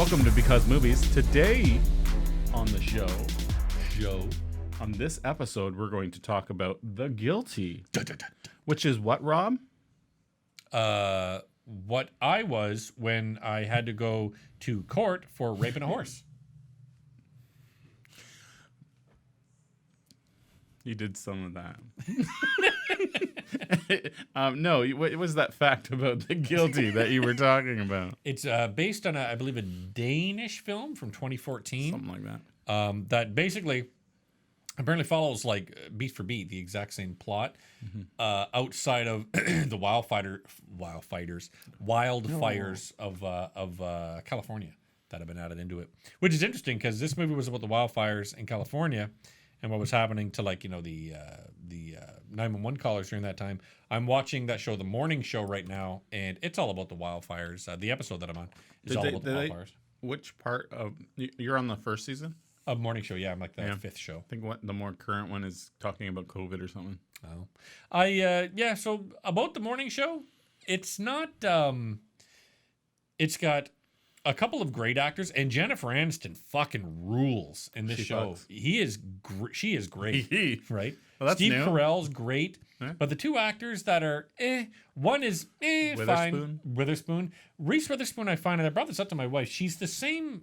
Welcome to Because Movies. Today on the show, on this episode, we're going to talk about The Guilty, which is what, Rob? What I was when I had to go to court for raping a horse. You did some of that. No, it was that fact about The Guilty that you were talking about. It's based on, I believe, a Danish film from 2014. Something like that. That basically apparently follows, like, beat for beat, the exact same plot outside of the wildfires of California that have been added into it. Which is interesting because this movie was about the wildfires in California and what was happening to, like, you know, the 911 callers during that time. I'm watching that show, The Morning Show, right now, and it's all about the wildfires. The episode that I'm on is all about the wildfires. Which part of... You're on the first season? Of Morning Show, yeah. I'm like the fifth show. I think the more current one is talking about COVID or something. Oh. So about The Morning Show, it's not... it's got a couple of great actors, and Jennifer Aniston fucking rules in this show. She is great, right? Well, that's Steve new. Carell's great, but the two actors that are one is fine. Witherspoon. Reese Witherspoon, I find, and I brought this up to my wife. She's the same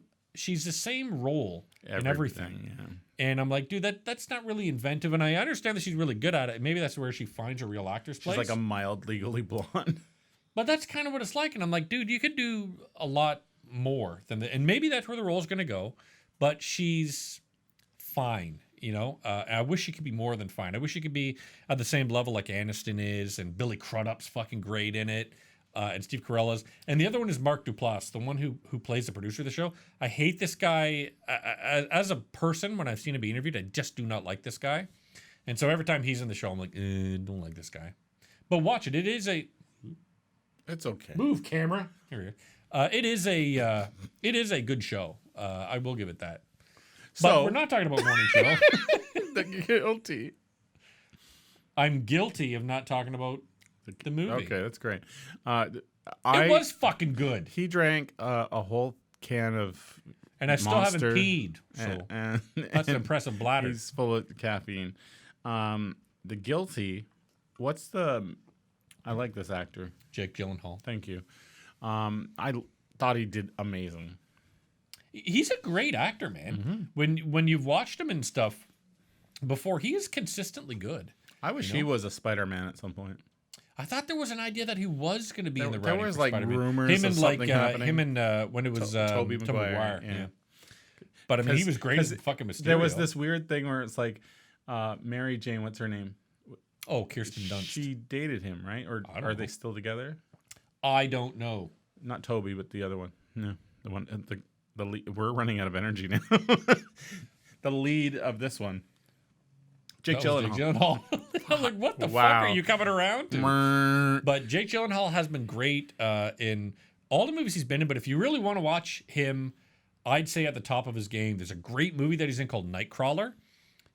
role in everything. Yeah. And I'm like, dude, that's not really inventive. And I understand that she's really good at it. Maybe that's where she finds her real actor's place. She's like a mild Legally Blonde. But that's kind of what it's like. And I'm like, dude, you could do a lot more than that. And maybe that's where the role's going to go. But she's fine, you know? I wish she could be more than fine. I wish she could be at the same level like Aniston is. And Billy Crudup's fucking great in it. And Steve Carell is. And the other one is Mark Duplass, the one who plays the producer of the show. I hate this guy. As a person, when I've seen him be interviewed, I just do not like this guy. And so every time he's in the show, I'm like, don't like this guy. But watch it. It's okay. Move, camera. Here we go. It is a good show. I will give it that. But we're not talking about Morning Show. The Guilty. I'm guilty of not talking about the movie. Okay, that's great. It was fucking good. He drank a whole can of and I still haven't Monster, peed. So that's an impressive bladder. He's full of caffeine. The Guilty. I like this actor. Jake Gyllenhaal. Thank you. I thought he did amazing. He's a great actor, man. Mm-hmm. When you've watched him and stuff before, he is consistently good. I wish he was a Spider-Man at some point. I thought there was an idea that he was going to be in the writing. There was like Spider-Man. rumors of something happening. Him and when it was Tobey Maguire. Yeah. But I mean, he was great as fucking Mysterio. There was this weird thing where it's like Mary Jane, what's her name? Oh, Kirsten Dunst. She dated him, right? Or are they still together? I don't know. Not Toby, but the other one. No, the one. The lead. We're running out of energy now. The lead of this one. Jake Gyllenhaal. I'm like, what the fuck are you coming around to? But Jake Gyllenhaal has been great in all the movies he's been in. But if you really want to watch him, I'd say at the top of his game, there's a great movie that he's in called Nightcrawler,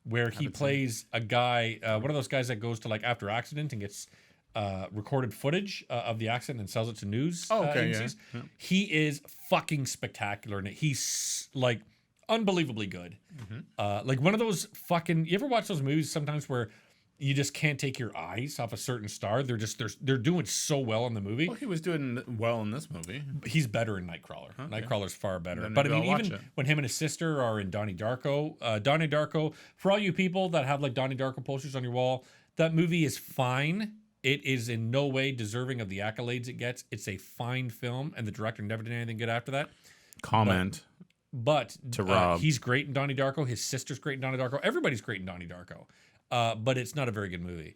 where he plays a guy, one of those guys that goes to like after accident and gets recorded footage of the accident and sells it to news agencies. Yeah. He is fucking spectacular in it. He's like unbelievably good. Mm-hmm. Like one of those fucking. You ever watch those movies sometimes where you just can't take your eyes off a certain star? They're doing so well in the movie. Well, he was doing well in this movie. He's better in Nightcrawler. Okay. Nightcrawler's far better. Then but I mean, even when him and his sister are in Donnie Darko, Donnie Darko. For all you people that have like Donnie Darko posters on your wall, that movie is fine. It is in no way deserving of the accolades it gets. It's a fine film, and the director never did anything good after that. But to Rob, he's great in Donnie Darko. His sister's great in Donnie Darko. Everybody's great in Donnie Darko. But it's not a very good movie.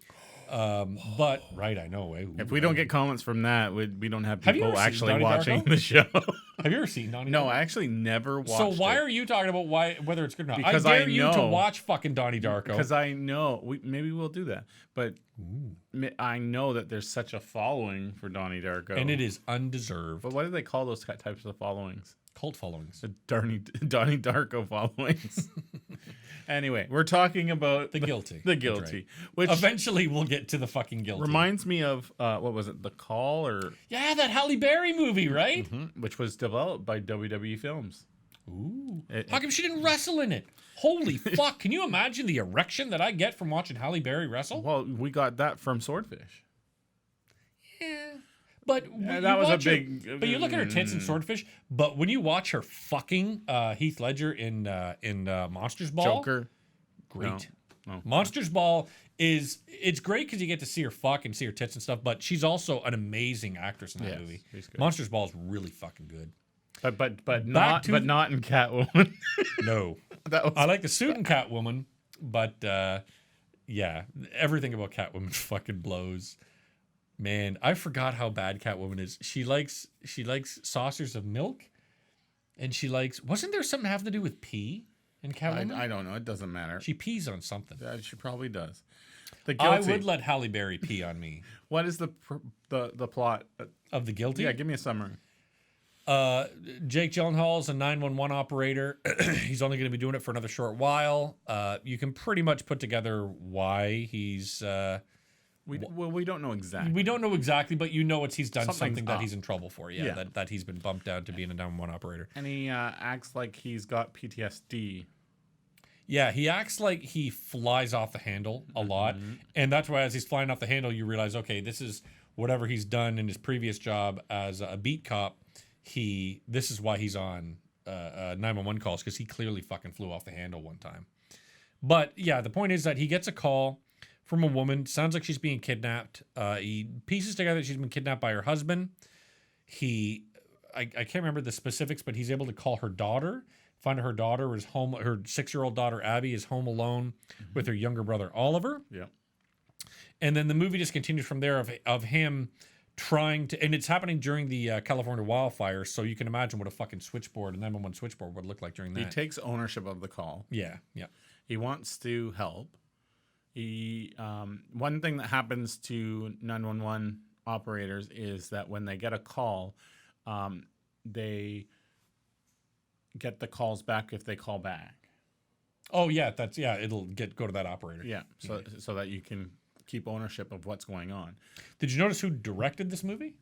But right, I know. If we don't get comments from that, we don't have people actually watching the show. Have you ever seen Donnie Darko? No, I actually never watched it. So why are you talking about whether it's good or not? Because I dare you to watch fucking Donnie Darko. Because I know. Maybe we'll do that. But I know that there's such a following for Donnie Darko. And it is undeserved. But what do they call those types of followings? Cult followings. The Donnie Darko followings. Anyway, we're talking about The Guilty. The That's Guilty, right. which Eventually we'll get to the fucking Guilty. reminds me of what was it, The Call, or Yeah, that Halle Berry movie, right? which was developed by WWE Films. Ooh. How come she didn't wrestle in it? Holy fuck. Can you imagine the erection that I get from watching Halle Berry wrestle? Well, we got that from Swordfish. Yeah. But that was a big. But you look at her tits in Swordfish. But when you watch her fucking Heath Ledger in Monsters Ball, Joker. great. No. Monsters Ball it's great because you get to see her fuck and see her tits and stuff. But she's also an amazing actress in that movie. She's good. Monsters Ball is really fucking good. But not in Catwoman. No, I like the suit in Catwoman, but yeah, everything about Catwoman fucking blows. Man, I forgot how bad Catwoman is. She likes saucers of milk, and she likes. Wasn't there something having to do with pee in Catwoman? I don't know. It doesn't matter. She pees on something. She probably does. The Guilty. I would let Halle Berry pee on me. What is the plot Of The Guilty? Yeah, give me a summary. Jake Gyllenhaal is a 911 operator. He's only going to be doing it for another short while. You can pretty much put together why he's. We don't know exactly. We don't know exactly, but you know he's done something that up. he's in trouble for. Yeah. That he's been bumped down to being a 911 operator. And he acts like he's got PTSD. Yeah, he acts like he flies off the handle a lot. And that's why as he's flying off the handle, you realize, okay, this is whatever he's done in his previous job as a beat cop. This is why he's on 911 calls, because he clearly fucking flew off the handle one time. But yeah, the point is that he gets a call from a woman. Sounds like she's being kidnapped. He pieces together that she's been kidnapped by her husband. I can't remember the specifics, but he's able to call her daughter. Find her daughter is home. Her 6-year-old daughter Abby is home alone with her younger brother Oliver. Yeah. And then the movie just continues from there of him trying to, and it's happening during the California wildfires, so you can imagine what a fucking switchboard, a 911 switchboard would look like during that. He takes ownership of the call. Yeah. He wants to help. One thing that happens to 911 operators is that when they get a call, they get the calls back if they call back. Oh yeah, it'll go to that operator. Yeah, so that you can keep ownership of what's going on. Did you notice who directed this movie?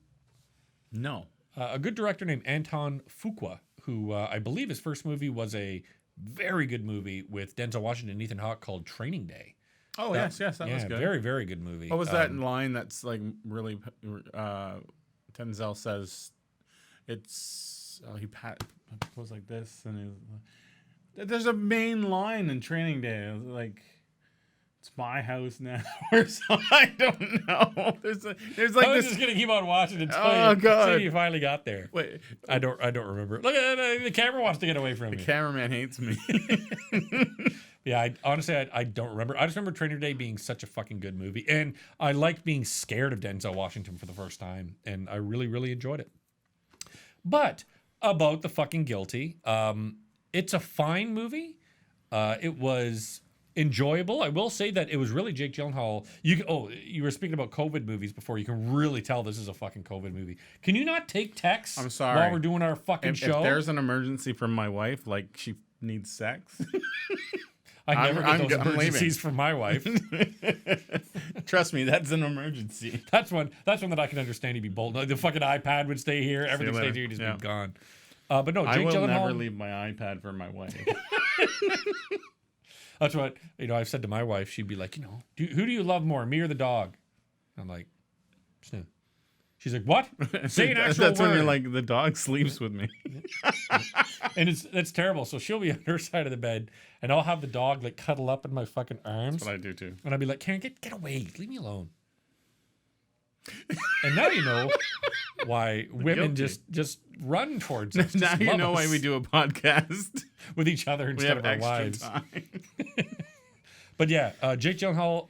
No. A good director named Anton Fuqua, who I believe his first movie was a very good movie with Denzel Washington and Ethan Hawke called Training Day. Oh, yes, that was good. Very, very good movie. What was that line that's like really, Denzel says, he goes like this, and there's a main line in Training Day, like, it's my house now, or something. I don't know. There's like I was this. just gonna keep on watching until you finally got there. Wait, I don't remember. Look at the camera wants to get away from me. The cameraman hates me. Yeah, honestly, I don't remember. I just remember Training Day being such a fucking good movie, and I liked being scared of Denzel Washington for the first time, and I really, really enjoyed it. But about The fucking Guilty, it's a fine movie. It was enjoyable. I will say that it was really Jake Gyllenhaal. You were speaking about COVID movies before. You can really tell this is a fucking COVID movie. Can you not take texts? I'm sorry. While we're doing our fucking show? If there's an emergency from my wife, like she needs sex. I never get those emergencies from my wife. Trust me, that's an emergency. That's one that I can understand. He'd be bold. The fucking iPad would stay here. Everything stays here. He'd just be gone. But no, Jake Gyllenhaal. I will never leave my iPad for my wife. That's what I've said to my wife. She'd be like, who do you love more, me or the dog? I'm like, Snoo. She's like, what? Say an actual That's word. when you're like, the dog sleeps with me. And that's terrible. So she'll be on her side of the bed, and I'll have the dog like cuddle up in my fucking arms. That's what I do too. And I'll be like, Karen, get away. Leave me alone. And now you know why women just run towards us. Now you know why we do a podcast with each other instead of our wives. Time. But yeah, Jake Gyllenhaal,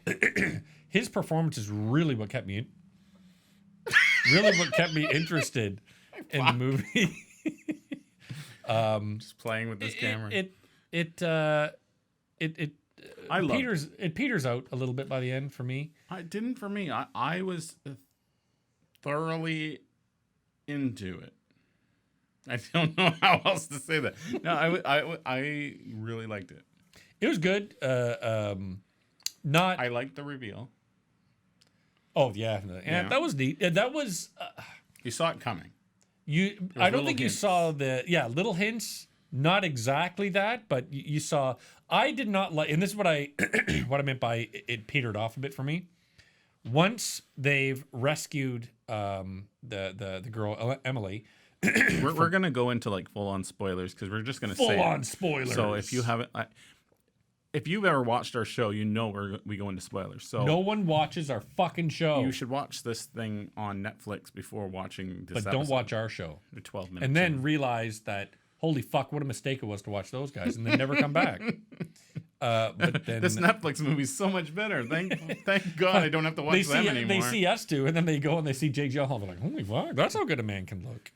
his performance is really what kept me interested in the movie. Just playing with this camera. It peters out a little bit by the end for me. It didn't for me. I was thoroughly into it. I don't know how else to say that. No, I really liked it. It was good. Not. I liked the reveal. Oh yeah, and that was neat. And that was. You saw it coming. I don't think you saw the little hints. Not exactly that, but you saw. I did not like, and this is what I what I meant by it petered off a bit for me. Once they've rescued the girl Emily, we're gonna go into like full on spoilers because we're just gonna say full on spoilers. So if you haven't, if you've ever watched our show, you know we go into spoilers. So no one watches our fucking show. You should watch this thing on Netflix before watching this. But don't watch our show. They're 12 minutes. And then realize that holy fuck, what a mistake it was to watch those guys, and then never come back. But then this Netflix movie's so much better. Thank God I don't have to watch them anymore. They see us too, and then they go and they see Jake Gyllenhaal. They're like, holy fuck, that's how good a man can look.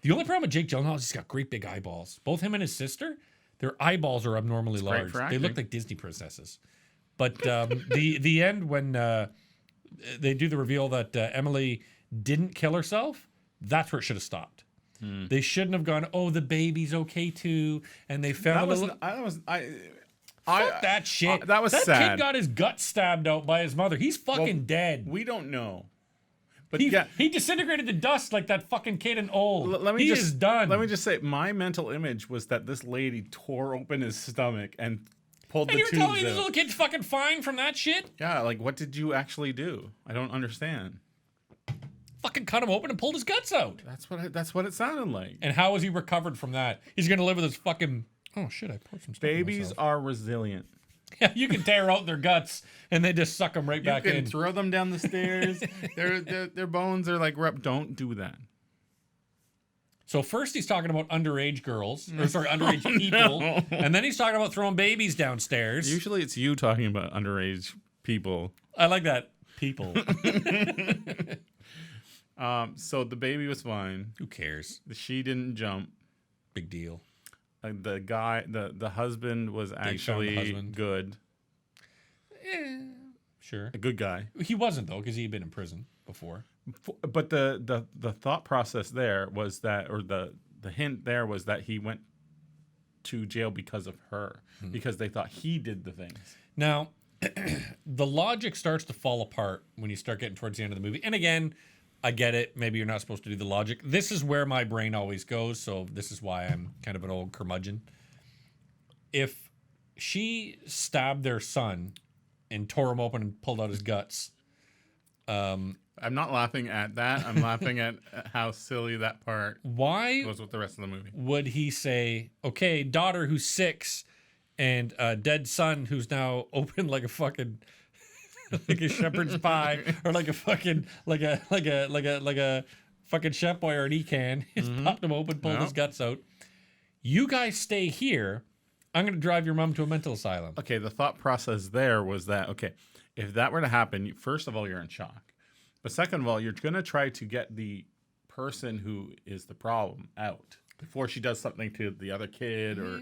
The only problem with Jake Gyllenhaal is he's got great big eyeballs. Both him and his sister, their eyeballs are abnormally large. They look like Disney princesses. But the end when they do the reveal that Emily didn't kill herself, that's where it should have stopped. They shouldn't have gone, oh, the baby's okay too, and they found Fuck that shit. That was sad. That kid got his gut stabbed out by his mother. He's fucking dead. We don't know. But he disintegrated to dust like that fucking kid in Old. He is done. Let me just say, my mental image was that this lady tore open his stomach and pulled the tubes out. And you were telling me this little kid's fucking fine from that shit? Yeah, like what did you actually do? I don't understand. Fucking cut him open and pulled his guts out. That's what it sounded like. And how has he recovered from that? He's gonna live with his fucking. Oh shit! I poured some stuff. Babies are resilient. Yeah, you can tear out their guts and they just suck them right back in. You can throw them down the stairs. their bones are like rub. Don't do that. So first he's talking about underage girls, underage people, and then he's talking about throwing babies downstairs. Usually it's you talking about underage people. I like that. People. So the baby was fine. Who cares? She didn't jump. Big deal. The guy, the husband was actually good. Sure. A good guy. He wasn't though, because he'd been in prison before. But the thought process there was that, or the hint there was that he went to jail because of her, because they thought he did the things. Now, the logic starts to fall apart when you start getting towards the end of the movie. And again, I get it. Maybe you're not supposed to do the logic. This is where my brain always goes, so this is why I'm kind of an old curmudgeon. If she stabbed their son and tore him open and pulled out his guts... I'm not laughing at that. I'm laughing at how silly that part goes with the rest of the movie. Would he say, okay, daughter who's 6 and dead son who's now open like a fucking... like a shepherd's pie, or like a fucking like a fucking chef boy or an e-can. He's popped him open, pulled his guts out. You guys stay here. I'm gonna drive your mom to a mental asylum. Okay, the thought process there was that if that were to happen, first of all, you're in shock, but second of all, you're gonna try to get the person who is the problem out before she does something to the other kid, or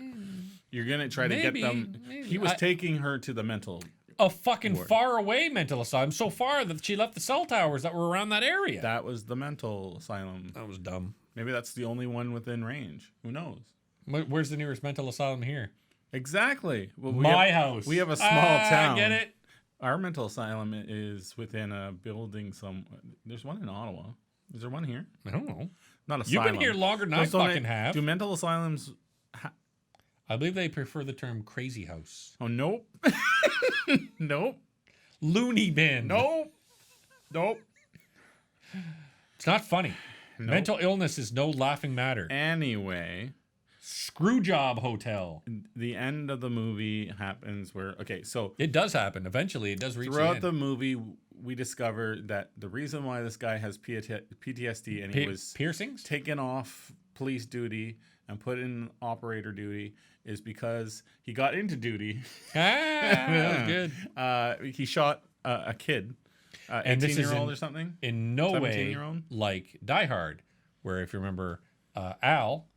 you're gonna try to get them. He was taking her to the mental. A fucking far away mental asylum, so far that she left the cell towers that were around that area. That was the mental asylum. That was dumb. Maybe that's the only one within range. Who knows? Where's the nearest mental asylum here? Exactly. Well, house. We have a small town. I get it. Our mental asylum is within a building. There's one in Ottawa. Is there one here? I don't know. Not asylum. You've been here longer than I fucking have. Do mental asylums... I believe they prefer the term crazy house. Oh, nope. Nope. Loony bin. Nope. It's not funny. Nope. Mental illness is no laughing matter. Anyway. Screwjob hotel. The end of the movie happens where... Okay, so... It does happen. Eventually, it does reach throughout the end. the movie, we discover that the reason why this guy has PTSD and he was... Piercings? Taken off police duty and put in operator duty is because he got into duty. That was good. He shot a kid, and 18-year-old or something. In no way like Die Hard, where if you remember Al,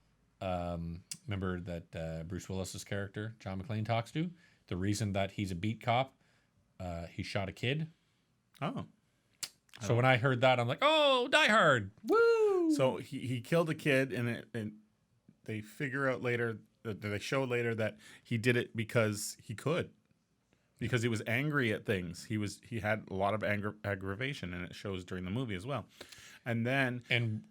remember that Bruce Willis's character, John McClane, talks to, the reason that he's a beat cop, he shot a kid. Oh. So when I heard that, I'm like, oh, Die Hard. Woo! So he killed a kid, and they figure out later they show later that he did it because he could, because he was angry at things. He had a lot of aggravation, and it shows during the movie as well. And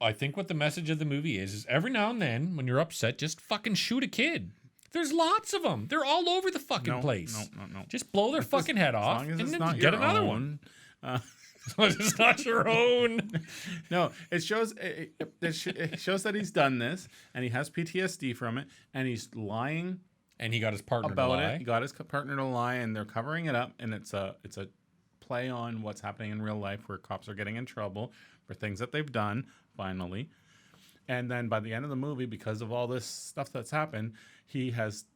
I think what the message of the movie is every now and then when you're upset, just fucking shoot a kid. There's lots of them. They're all over the fucking place. No. Just blow their fucking head off as long as and it's then not get your another own. one. As long as it's not your own. No, it shows that he's done this and he has PTSD from it, and he's lying. And he got his partner about to lie. it. He got his partner to lie, and they're covering it up. And it's a play on what's happening in real life, where cops are getting in trouble for things that they've done. Finally, and then by the end of the movie, because of all this stuff that's happened, he has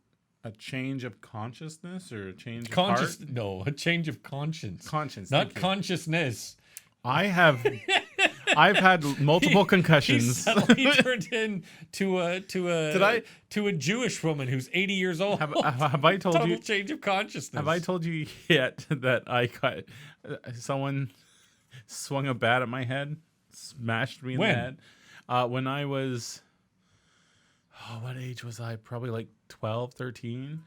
a change of consciousness or a change of heart. No, a change of conscience. Conscience, not consciousness. I've had multiple concussions. He suddenly turned into a Jewish woman who's 80 years old. Have I told Total you? Change of consciousness. Have I told you yet that I got someone swung a bat at my head, smashed me in the head? When I was, what age was I? Probably like 12, 13.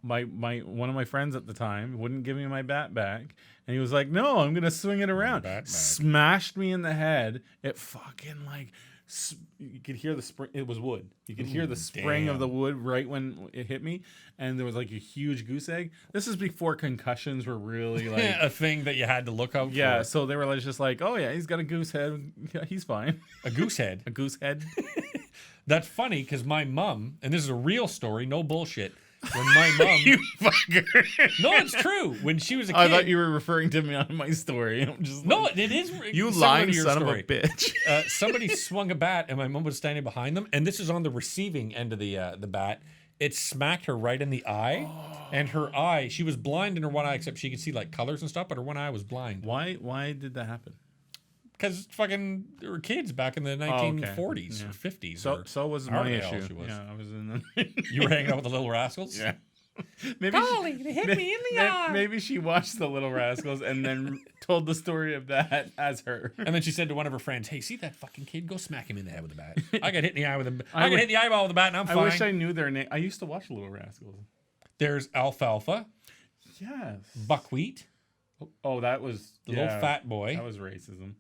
My one of my friends at the time wouldn't give me my bat back, and he was like, "No, I'm gonna swing it around." Smashed me in the head. It fucking like you could hear the spring. It was wood. You could hear the spring of the wood right when it hit me, and there was like a huge goose egg. This is before concussions were really like a thing that you had to look out for. Yeah, so they were like, just like, "Oh yeah, he's got a goose head. Yeah, he's fine." A goose head. A goose head. That's funny because my mom, and this is a real story, no bullshit. When my mom, you fucker. No, it's true. When she was a kid, I thought you were referring to me on my story. I'm just no, like, it is. You lying son of a bitch. Somebody swung a bat, and my mom was standing behind them, and this is on the receiving end of the bat. It smacked her right in the eye, and her eye. She was blind in her one eye, except she could see like colors and stuff, but her one eye was blind. Why did that happen? Because fucking there were kids back in the 1940s or 50s. So was my issue. Yeah, I was in the. You were hanging out with the Little Rascals. Yeah. Golly, they hit me in the eye. Maybe she watched the Little Rascals and then told the story of that as her. And then she said to one of her friends, "Hey, see that fucking kid? Go smack him in the head with a bat. I got hit in the eye with a. I got hit in the eyeball with a bat, and I'm fine." I wish I knew their name. I used to watch Little Rascals. There's Alfalfa. Yes. Buckwheat. Oh, that was the little fat boy. That was racism.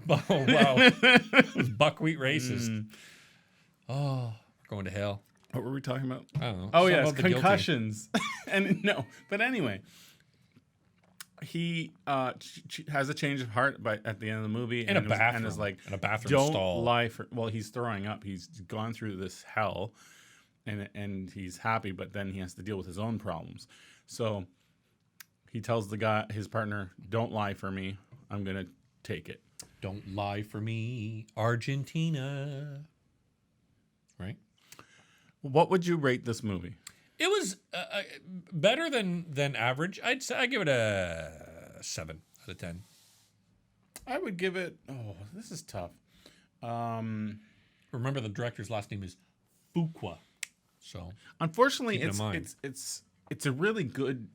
Oh wow, it was buckwheat racist. Oh, we're going to hell. What were we talking about? I don't know. Oh yes, concussions. And no, but anyway, he has a change of heart at the end of the movie, in a bathroom, and is like, in a bathroom don't stall. Lie for. Well, he's throwing up. He's gone through this hell, and he's happy, but then he has to deal with his own problems. So he tells his partner, "Don't lie for me. I'm gonna take it." Don't lie for me, Argentina. Right? What would you rate this movie? It was better than average. I'd give it a 7 out of 10. I would give it. Oh, this is tough. Remember, the director's last name is Fuqua. So unfortunately, it's a really good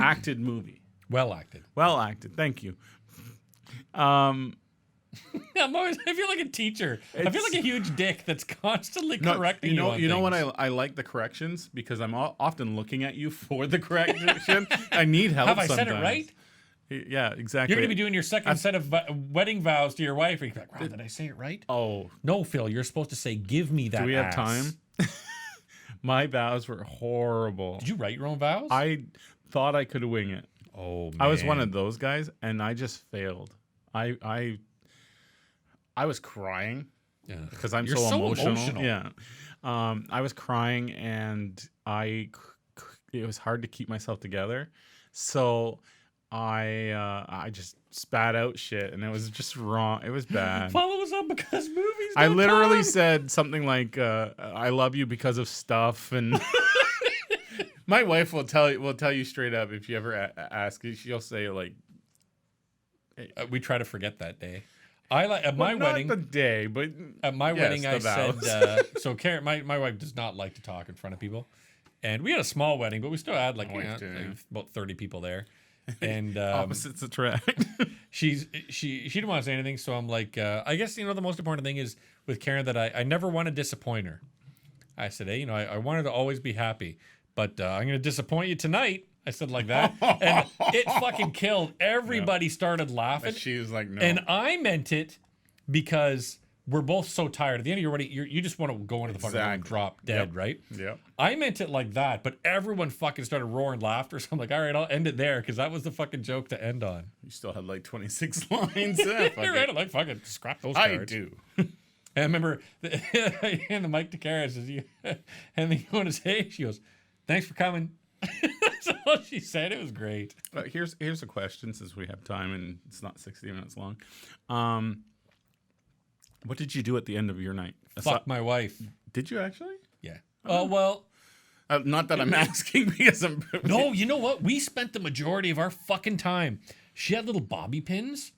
acted movie. Well acted. Well acted. Thank you. I feel like a teacher. I feel like a huge dick that's constantly correcting you. You know what? I like the corrections because I'm often looking at you for the correction. I need help. Have I sometimes. said it right? Yeah, exactly. You're going to be doing your second set of wedding vows to your wife. And you're like, wow, did I say it right? Oh. No, Phil, you're supposed to say, give me that. Do we have time? My vows were horrible. Did you write your own vows? I thought I could wing it. Oh, man. I was one of those guys, and I just failed. I was crying because I'm so emotional. Yeah. I was crying, and it was hard to keep myself together. So I just spat out shit, and it was just wrong. It was bad. Follow us up because movies. I literally said something like, "I love you because of stuff," and my wife will tell you straight up if you ever ask. She'll say like, "We try to forget that day." I like at my wedding. Not the day, but at my wedding, I said. So Karen, my wife does not like to talk in front of people, and we had a small wedding, but we still had like about 30 people there. And opposites attract. she didn't want to say anything, so I'm like, I guess the most important thing is with Karen that I never want to disappoint her. I said, hey, I wanted to always be happy, but I'm going to disappoint you tonight. I said like that. And it fucking killed. Everybody started laughing. But she was like, no. And I meant it because we're both so tired. At the end of your wedding, you just want to go into the fucking room and drop dead, right? Yep. I meant it like that, but everyone fucking started roaring laughter. So I'm like, all right, I'll end it there because that was the fucking joke to end on. You still had like 26 lines. You're right. I'm like, fucking scrap those cards. I do. And I remember I hand the mic to Kara. Says, and then you want to say, she goes, thanks for coming. That's all she said. It was great. Here's a question, since we have time and it's not 60 minutes long. What did you do at the end of your night? Fuck my wife. Did you actually? Yeah. Oh, well. Not that I'm asking because I'm... No, you know what? We spent the majority of our fucking time. She had little bobby pins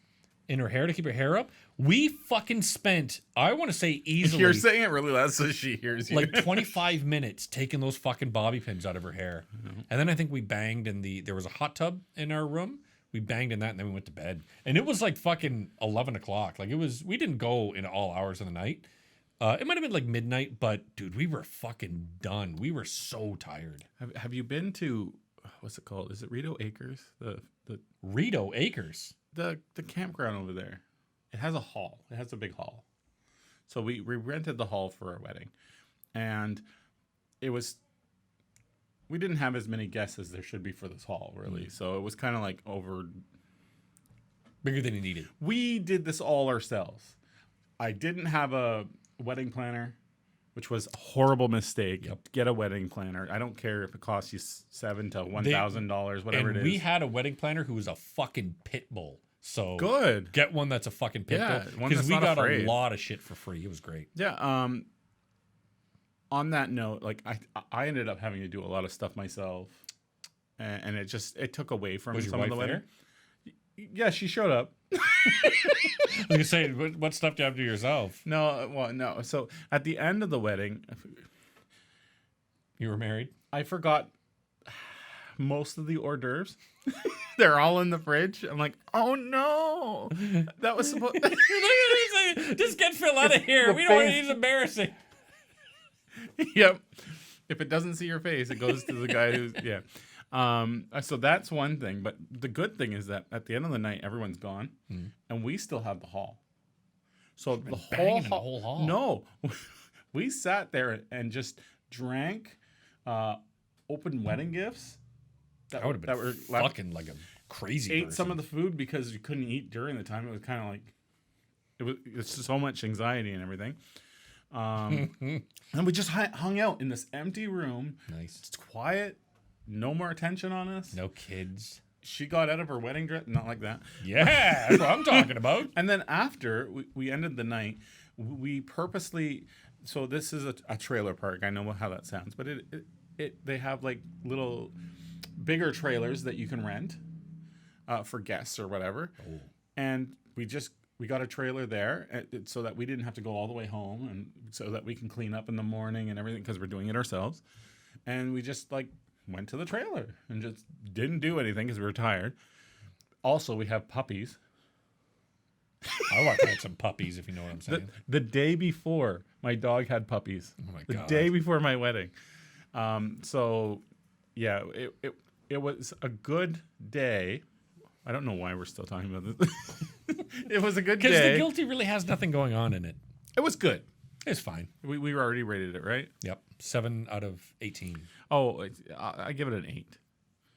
in her hair to keep her hair up. We fucking spent, I want to say easily... You're saying it really loud so she hears you. Like 25 minutes taking those fucking bobby pins out of her hair. Mm-hmm. And then I think we banged there was a hot tub in our room. We banged in that and then we went to bed. And it was like fucking 11 o'clock. Like we didn't go in all hours of the night. It might have been like midnight, but dude, we were fucking done. We were so tired. Have you been to, what's it called? Is it Rito Acres? The Rito Acres? The campground over there. It has a hall. It has a big hall. So we rented the hall for our wedding. And we didn't have as many guests as there should be for this hall, really. So it was kind of like bigger than you needed. We did this all ourselves. I didn't have a wedding planner, which was a horrible mistake. Yep. Get a wedding planner. I don't care if it costs you $7,000 to $1,000, whatever it is. We had a wedding planner who was a fucking pit bull. So good. Get one that's a fucking pit bull. Because we got a lot of shit for free. It was great. Yeah. On that note, like I ended up having to do a lot of stuff myself, and it took away from some of the wedding. Yeah, she showed up. I was gonna say, what stuff do you have to do yourself? No. So at the end of the wedding, you were married. I forgot most of the hors d'oeuvres. They're all in the fridge. I'm like, oh no, that was supposed. Just get Phil out of here. We don't want to. He's embarrassing. Yep. If it doesn't see your face, it goes to the guy who's so that's one thing. But the good thing is that at the end of the night, everyone's gone, and we still have the hall. So the whole hall. No, we sat there and just drank, opened wedding gifts. That would have been fucking like a crazy. Ate some of the food because you couldn't eat during the time. It was kind of like it's so much anxiety and everything. And we just hung out in this empty room. Nice. It's quiet. No more attention on us. No kids. She got out of her wedding dress. Not like that. Yeah, that's what I'm talking about. And then after we ended the night, we purposely. So this is a trailer park. I know how that sounds, but they have like little bigger trailers that you can rent for guests or whatever. Oh. And we got a trailer there so that we didn't have to go all the way home, and so that we can clean up in the morning and everything because we're doing it ourselves. And we just went to the trailer and just didn't do anything because we were tired. Also, we have puppies. I want to have some puppies, if you know what I'm saying. The day before, my dog had puppies. Oh my God. The day before my wedding. So, yeah, it was a good day. I don't know why we're still talking about this. It was a good day. Because The Guilty really has nothing going on in it. It was good. It's fine. We already rated it, right? Yep. 7 out of 18. Oh, I give it an 8.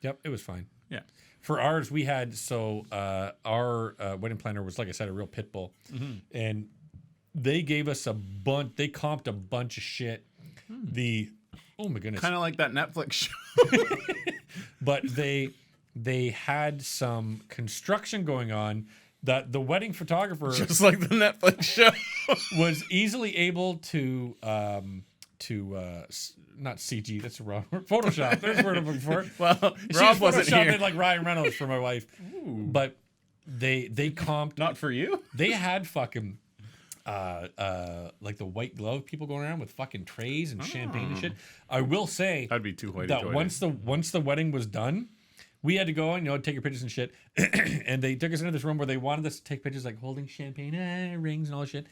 Yep, it was fine. Yeah. For ours, we had, our wedding planner was, like I said, a real pit bull. Mm-hmm. And they gave us they comped a bunch of shit. Oh my goodness. Kind of like that Netflix show. But they had some construction going on that the wedding photographer, just like the Netflix show, was easily able to not CG, that's the wrong word, Photoshop. There's a word I'm looking for. Well, she Rob wasn't here. It like Ryan Reynolds for my wife. Ooh. But they comped. Not for you. They had fucking like the white glove people going around with fucking trays and champagne and shit. I will say I'd be too white that once the wedding was done, we had to go and take your pictures and shit. And they took us into this room where they wanted us to take pictures like holding champagne, rings and all this shit.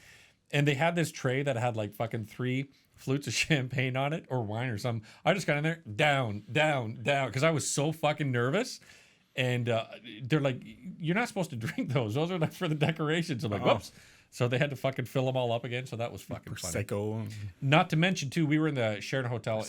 And they had this tray that had like fucking 3 flutes of champagne on it or wine or something. I just got in there, down, because I was so fucking nervous. And they're like, you're not supposed to drink those. Those are like for the decorations. I'm like, whoops. So they had to fucking fill them all up again. So that was fucking funny. Not to mention, too, we were in the Sheraton Hotel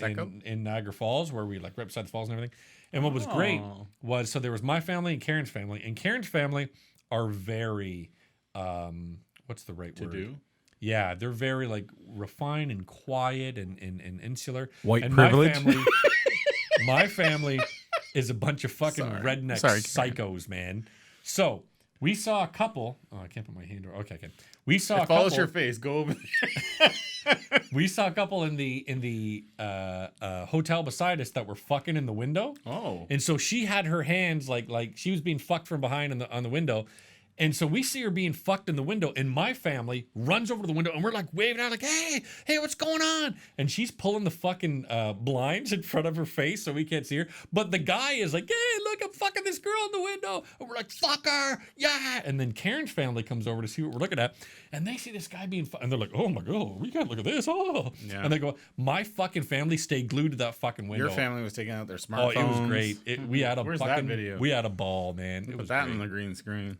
in Niagara Falls where we like right beside the falls and everything. And what was great was, so there was my family and Karen's family. And Karen's family are very, what's the right word? To-do? Yeah, they're very like refined and quiet and insular. White and privilege. My family is a bunch of fucking redneck psychos, man. So we saw a couple. Oh, I can't put my hand over. Okay. We saw a couple. Follows your face. Go over there. We saw a couple in the hotel beside us that were fucking in the window. Oh. And so she had her hands like she was being fucked from behind on the window. And so we see her being fucked in the window, and my family runs over to the window, and we're like waving out, like, hey, what's going on? And she's pulling the fucking blinds in front of her face so we can't see her. But the guy is like, hey, look, I'm fucking this girl in the window. And we're like, fuck her, yeah. And then Karen's family comes over to see what we're looking at, and they see this guy being and they're like, oh my God, we can't look at this. Oh. Yeah. And they go, my fucking family stayed glued to that fucking window. Your family was taking out their smartphones. Oh, it was great. We had a Where's fucking that video? We had a ball, man. Put that on the green screen.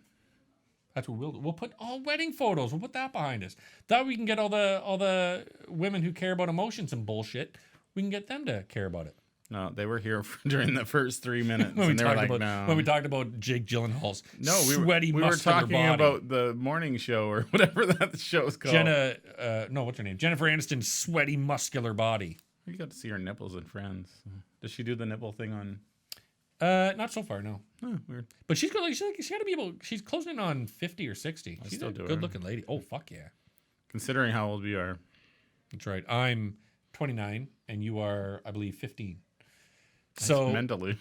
That's what we'll do. We'll put all wedding photos. We'll put that behind us. That we can get all the women who care about emotions and bullshit. We can get them to care about it. No, they were here during the first 3 minutes. when, and they were like, no. When we talked about Jake Gyllenhaal's we were talking body. about the morning show or whatever that show's called. What's her name? Jennifer Aniston's sweaty, muscular body. You got to see her nipples in Friends. Does she do the nipple thing on? Not so far, no. Oh, weird. But she's got she got to be able. She's closing in on 50 or 60. She's a good-looking lady. Oh fuck yeah! Considering how old we are. That's right. I'm 29, and you are, I believe, 15. That's so mentally.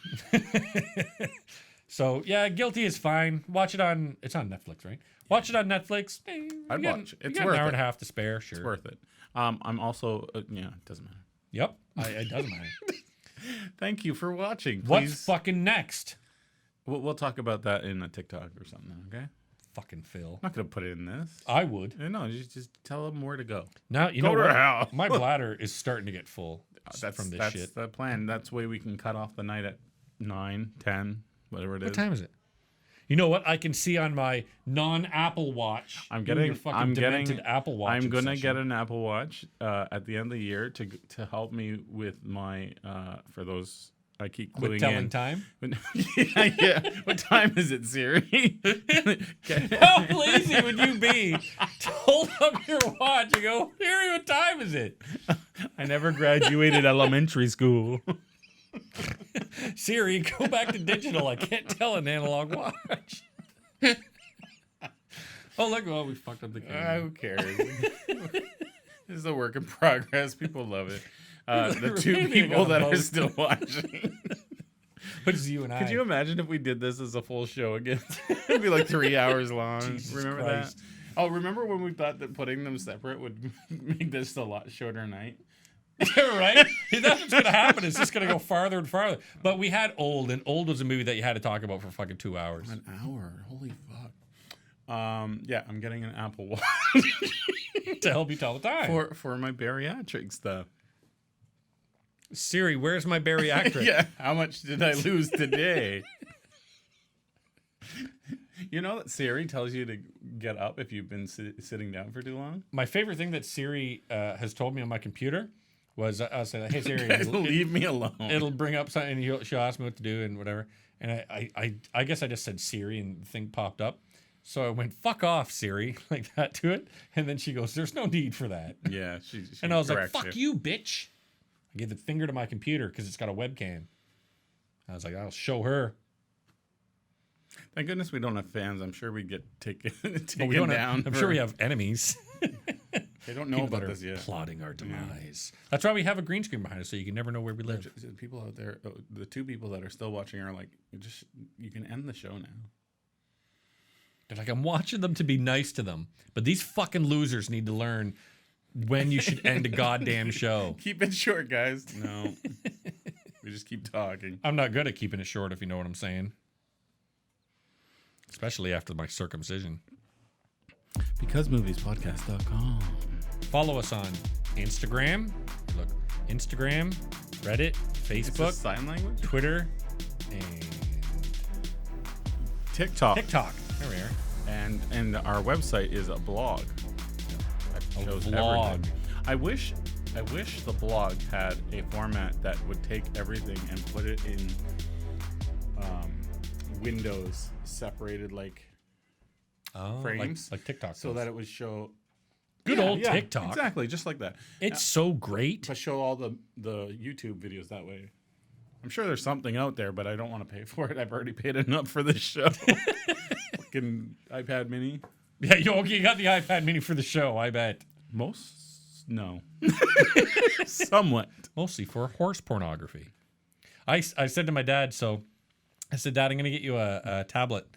So yeah, Guilty is fine. Watch it on. It's on Netflix, right? Watch it on Netflix. I'd watch. It's worth worth an hour it. and a half to spare. Sure, it's worth it. I'm also it doesn't matter. Yep, it doesn't matter. Thank you for watching. Please. What's fucking next? We'll talk about that in a TikTok or something, okay? Fucking Phil. I'm not going to put it in this. I would. No, just tell them where to go. Now, you know what? My bladder is starting to get full from this shit. That's the plan. That's the way we can cut off the night at 9, 10, whatever it is. What time is it? You know what? I can see on my non-Apple Watch. I'm getting Apple Watch. I'm gonna get an Apple Watch at the end of the year to help me with my for those I keep cluing telling time. yeah. What time is it, Siri? How lazy would you be to hold up your watch and go, Siri, what time is it? I never graduated elementary school. Siri, go back to digital. I can't tell an analog watch. Oh, look, we fucked up the camera. Who cares? This is a work in progress. People love it. The two people that are still watching. But it's you and I. Could you imagine if we did this as a full show again? It'd be like 3 hours long. Jesus remember Christ. that? Oh, remember when we thought that putting them separate would make this a lot shorter night? Right? That's what's going to happen. It's just going to go farther and farther. But we had Old, and Old was a movie that you had to talk about for fucking 2 hours. An hour? Holy fuck. Yeah, I'm getting an Apple Watch. To help you tell the time. For my bariatric stuff. Siri, where's my bariatric? Yeah, how much did I lose today? You know that Siri tells you to get up if you've been sitting down for too long? My favorite thing that Siri has told me on my computer was I'll say, hey, Siri. Leave me alone. It'll bring up something and she'll ask me what to do and whatever. And I guess I just said Siri and the thing popped up. So I went, fuck off, Siri, like that to it. And then she goes, there's no need for that. Yeah. She and I was like, fuck you, bitch. I gave the finger to my computer because it's got a webcam. I was like, I'll show her. Thank goodness we don't have fans. I'm sure we'd get taken down. I'm sure we have enemies. They don't know about this yet. Plotting our demise. Yeah. That's why we have a green screen behind us, so you can never know where we live. People out there, the two people that are still watching are like, you can end the show now. They're like, I'm watching them to be nice to them, but these fucking losers need to learn when you should end a goddamn show. Keep it short, guys. No. We just keep talking. I'm not good at keeping it short, if you know what I'm saying. Especially after my circumcision. BecauseMoviesPodcast.com. Follow us on Instagram Instagram, Reddit, Facebook, sign language, Twitter, and TikTok. There we are. And our website is a blog. That shows vlog. everything. I wish the blog had a format that would take everything and put it in windows separated like frames, like TikTok, so that it would show good old TikTok. Exactly, just like that. It's so great. To show all the YouTube videos that way. I'm sure there's something out there, but I don't want to pay for it. I've already paid enough for this show. Fucking iPad Mini. Yeah, you got the iPad Mini for the show, I bet. No. Somewhat. Mostly for horse pornography. I said to my dad, so I said, Dad, I'm going to get you a tablet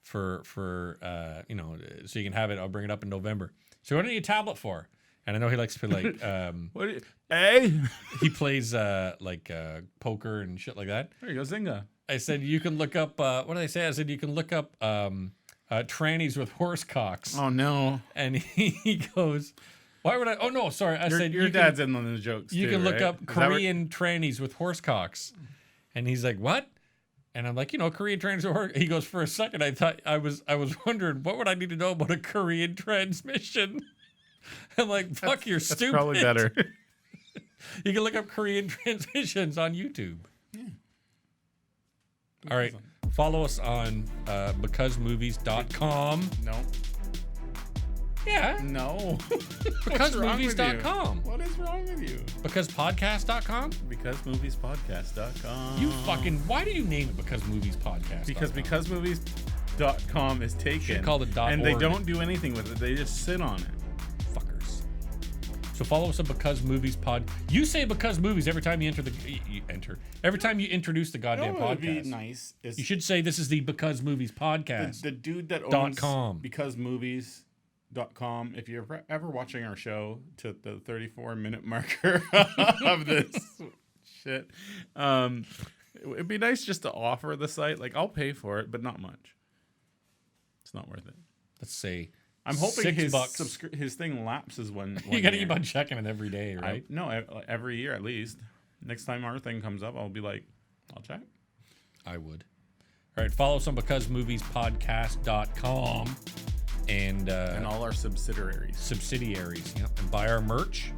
for so you can have it. I'll bring it up in November. So what do you need a tablet for? And I know he likes to play he plays poker and shit like that. There you go, Zynga. I said, you can look up, what did I say? I said, you can look up trannies with horse cocks. Oh, no. And he goes, why would I? Oh, no, sorry. I said, your dad's in on the jokes, you can look right? up Korean trannies with horse cocks. And he's like, what? And I'm like, Korean trannies with horse. He goes, for a second, I thought I was wondering, what would I need to know about a Korean transmission? I'm like, fuck, you're stupid. That's probably better. You can look up Korean transmissions on YouTube. Yeah. All right. Follow us on becausemovies.com. No. Yeah. No. Becausemovies.com. What is wrong with you? BecausePodcast.com? Becausemoviespodcast.com. You fucking, why do you name it Because Movies Podcast? Because becausemovies.com is taken. Should call it .org. And they don't do anything with it. They just sit on it. Fuckers. So follow us on Because Movies Pod. You say Because Movies every time you every time you introduce the goddamn What would podcast. be nice is You should say this is the Because Movies Podcast. the dude that owns .com. becausemovies.com. If you're ever watching our show to the 34-minute marker of this shit, it'd be nice just to offer the site. Like, I'll pay for it, but not much. It's not worth it. Let's say I'm hoping $6. his thing lapses one You got to year. keep on checking it every day, right? Every year at least. Next time our thing comes up, I'll be like, I'll check. I would. All right, follow us on becausemoviespodcast.com and all our subsidiaries. Yep, and buy our merch,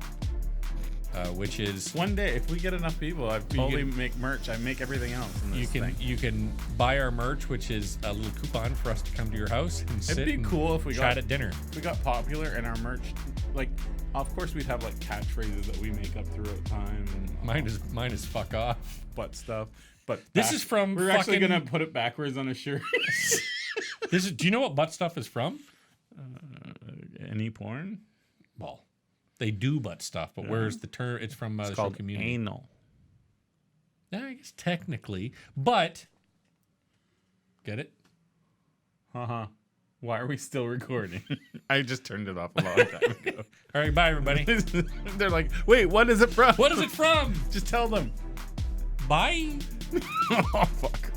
which is One day, if we get enough people, I'd totally make merch. I make everything else in this thing. you can buy our merch, which is a little coupon for us to come to your house and sit It'd be cool if we chat at dinner. If we got popular and our merch, like, of course we'd have like catchphrases that we make up throughout time. And Mine is fuck off. butt stuff. But This is from We're actually fucking- gonna put it backwards on a shirt. Do you know what butt stuff is from? Any porn? Well, they do butt stuff, but where's the term? It's from the show Called Community. anal. Yeah, I guess technically, but get it? Haha. Why are we still recording? I just turned it off a long time ago. All right, bye everybody. They're like, wait, what is it from? What is it from? Just tell them. Bye. Oh, fuck.